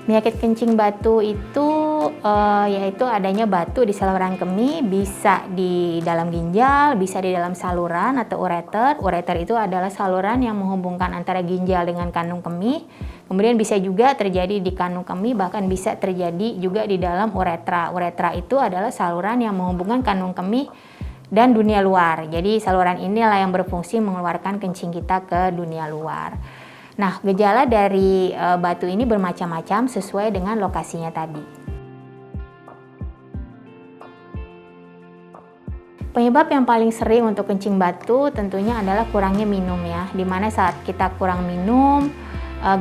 Penyakit kencing batu itu yaitu adanya batu di saluran kemih, bisa di dalam ginjal, bisa di dalam saluran atau ureter. Ureter itu adalah saluran yang menghubungkan antara ginjal dengan kandung kemih. Kemudian bisa juga terjadi di kandung kemih, bahkan bisa terjadi juga di dalam uretra. Uretra itu adalah saluran yang menghubungkan kandung kemih dan dunia luar. Jadi saluran inilah yang berfungsi mengeluarkan kencing kita ke dunia luar. Nah, gejala dari batu ini bermacam-macam sesuai dengan lokasinya tadi. Penyebab yang paling sering untuk kencing batu tentunya adalah kurangnya minum ya. Dimana saat kita kurang minum,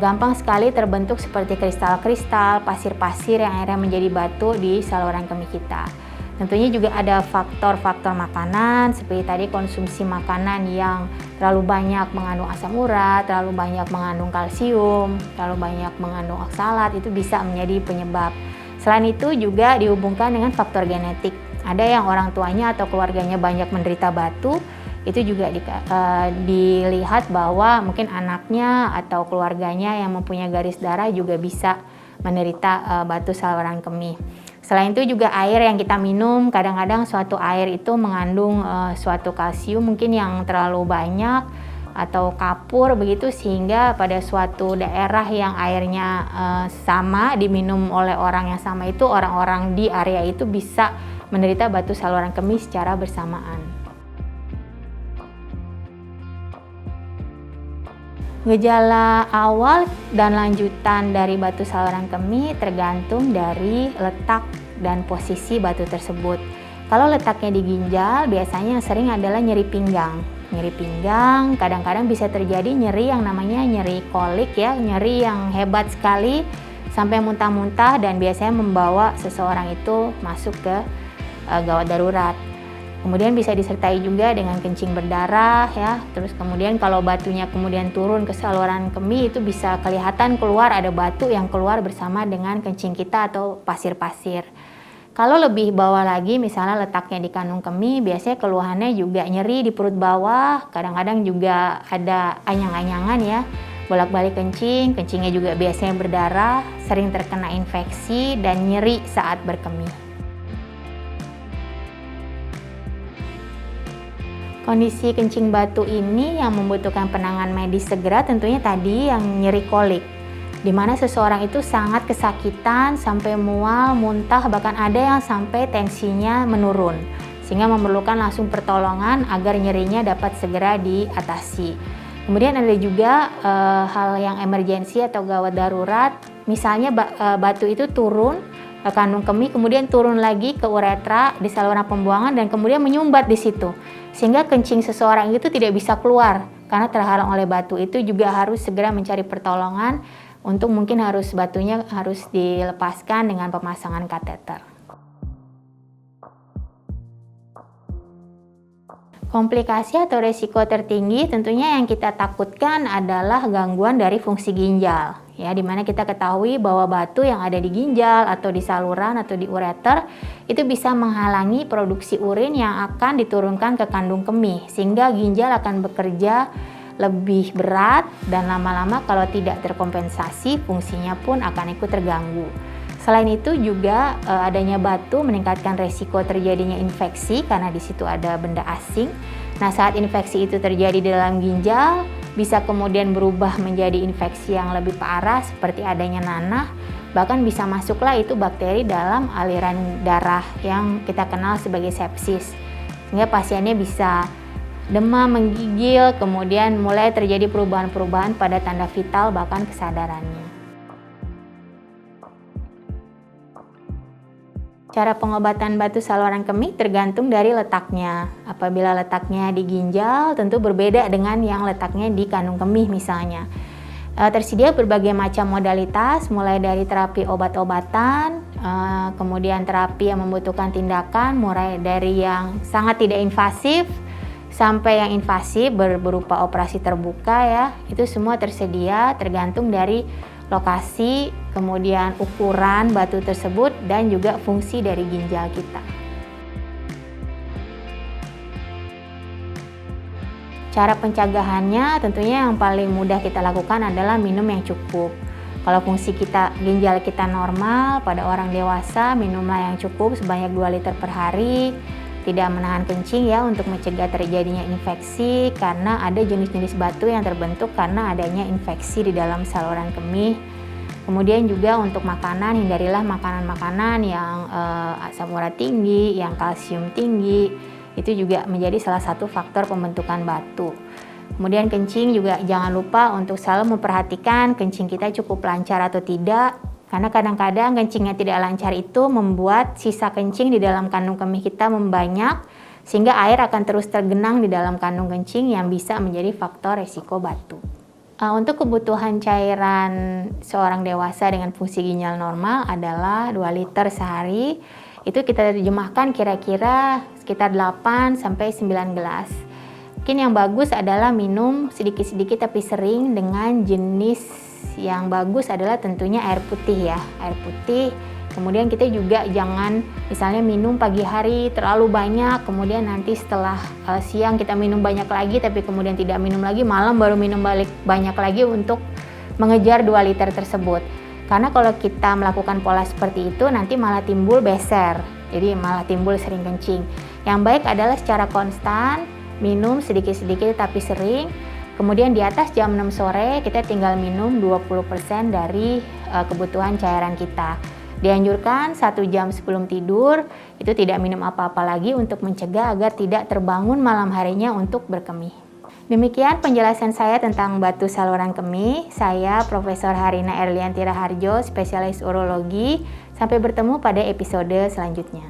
gampang sekali terbentuk seperti kristal-kristal, pasir-pasir yang akhirnya menjadi batu di saluran kemih kita. Tentunya juga ada faktor-faktor makanan, seperti tadi konsumsi makanan yang terlalu banyak mengandung asam urat, terlalu banyak mengandung kalsium, terlalu banyak mengandung oksalat, itu bisa menjadi penyebab. Selain itu juga dihubungkan dengan faktor genetik. Ada yang orang tuanya atau keluarganya banyak menderita batu, itu juga dilihat bahwa mungkin anaknya atau keluarganya yang mempunyai garis darah juga bisa menderita batu saluran kemih. Selain itu juga air yang kita minum, kadang-kadang suatu air itu mengandung suatu kalsium mungkin yang terlalu banyak atau kapur begitu, sehingga pada suatu daerah yang airnya sama diminum oleh orang yang sama itu, orang-orang di area itu bisa menderita batu saluran kemih secara bersamaan. Gejala awal dan lanjutan dari batu saluran kemih tergantung dari letak dan posisi batu tersebut. Kalau letaknya di ginjal, biasanya yang sering adalah nyeri pinggang. Nyeri pinggang kadang-kadang bisa terjadi nyeri yang namanya nyeri kolik ya, nyeri yang hebat sekali sampai muntah-muntah dan biasanya membawa seseorang itu masuk ke gawat darurat. Kemudian bisa disertai juga dengan kencing berdarah ya. Terus kemudian kalau batunya kemudian turun ke saluran kemih, itu bisa kelihatan keluar ada batu yang keluar bersama dengan kencing kita atau pasir-pasir. Kalau lebih bawah lagi, misalnya letaknya di kandung kemih, biasanya keluhannya juga nyeri di perut bawah, kadang-kadang juga ada anyang-anyangan ya, bolak-balik kencing, kencingnya juga biasanya berdarah, sering terkena infeksi dan nyeri saat berkemih. Kondisi kencing batu ini yang membutuhkan penanganan medis segera tentunya tadi yang nyeri kolik, di mana seseorang itu sangat kesakitan sampai mual, muntah, bahkan ada yang sampai tensinya menurun, sehingga memerlukan langsung pertolongan agar nyerinya dapat segera diatasi. Kemudian ada juga hal yang emergensi atau gawat darurat, misalnya batu itu turun ke kandung kemih, kemudian turun lagi ke uretra di saluran pembuangan dan kemudian menyumbat di situ, sehingga kencing seseorang itu tidak bisa keluar karena terhalang oleh batu. Itu juga harus segera mencari pertolongan untuk mungkin batunya harus dilepaskan dengan pemasangan kateter. Komplikasi atau resiko tertinggi tentunya yang kita takutkan adalah gangguan dari fungsi ginjal. Ya, dimana kita ketahui bahwa batu yang ada di ginjal atau di saluran atau di ureter itu bisa menghalangi produksi urin yang akan diturunkan ke kandung kemih, sehingga ginjal akan bekerja lebih berat dan lama-lama kalau tidak terkompensasi fungsinya pun akan ikut terganggu. Selain itu juga adanya batu meningkatkan resiko terjadinya infeksi karena di situ ada benda asing. Nah, saat infeksi itu terjadi di dalam ginjal, bisa kemudian berubah menjadi infeksi yang lebih parah seperti adanya nanah, bahkan bisa masuklah itu bakteri dalam aliran darah yang kita kenal sebagai sepsis. Sehingga pasiennya bisa demam, menggigil, kemudian mulai terjadi perubahan-perubahan pada tanda vital bahkan kesadarannya. Cara pengobatan batu saluran kemih tergantung dari letaknya. Apabila letaknya di ginjal, tentu berbeda dengan yang letaknya di kandung kemih misalnya. Tersedia berbagai macam modalitas, mulai dari terapi obat-obatan, kemudian terapi yang membutuhkan tindakan, mulai dari yang sangat tidak invasif, sampai yang invasif berupa operasi terbuka ya. Itu semua tersedia tergantung dari lokasi, kemudian ukuran batu tersebut, dan juga fungsi dari ginjal kita. Cara pencegahannya tentunya yang paling mudah kita lakukan adalah minum yang cukup. Kalau fungsi ginjal kita normal, pada orang dewasa minumlah yang cukup sebanyak 2 liter per hari. Tidak menahan kencing ya untuk mencegah terjadinya infeksi, karena ada jenis-jenis batu yang terbentuk karena adanya infeksi di dalam saluran kemih. Kemudian juga untuk makanan, hindarilah makanan-makanan yang asam urat tinggi, yang kalsium tinggi. Itu juga menjadi salah satu faktor pembentukan batu. Kemudian kencing juga jangan lupa untuk selalu memperhatikan kencing kita cukup lancar atau tidak. Karena kadang-kadang kencingnya tidak lancar itu membuat sisa kencing di dalam kandung kemih kita membanyak, sehingga air akan terus tergenang di dalam kandung kencing yang bisa menjadi faktor resiko batu. Untuk kebutuhan cairan seorang dewasa dengan fungsi ginjal normal adalah 2 liter sehari. Itu kita terjemahkan kira-kira sekitar 8 sampai 9 gelas. Mungkin yang bagus adalah minum sedikit-sedikit tapi sering. Dengan jenis yang bagus adalah tentunya air putih ya, air putih. Kemudian kita juga jangan misalnya minum pagi hari terlalu banyak, kemudian nanti setelah siang kita minum banyak lagi, tapi kemudian tidak minum lagi, malam baru minum balik banyak lagi untuk mengejar 2 liter tersebut. Karena kalau kita melakukan pola seperti itu nanti malah timbul beser, jadi malah timbul sering kencing. Yang baik adalah secara konstan, minum sedikit-sedikit tapi sering. Kemudian di atas jam 6 sore kita tinggal minum 20% dari kebutuhan cairan kita. Dianjurkan 1 jam sebelum tidur itu tidak minum apa-apa lagi untuk mencegah agar tidak terbangun malam harinya untuk berkemih. Demikian penjelasan saya tentang batu saluran kemih. Saya Profesor Harina Erlianti Raharjo, spesialis urologi. Sampai bertemu pada episode selanjutnya.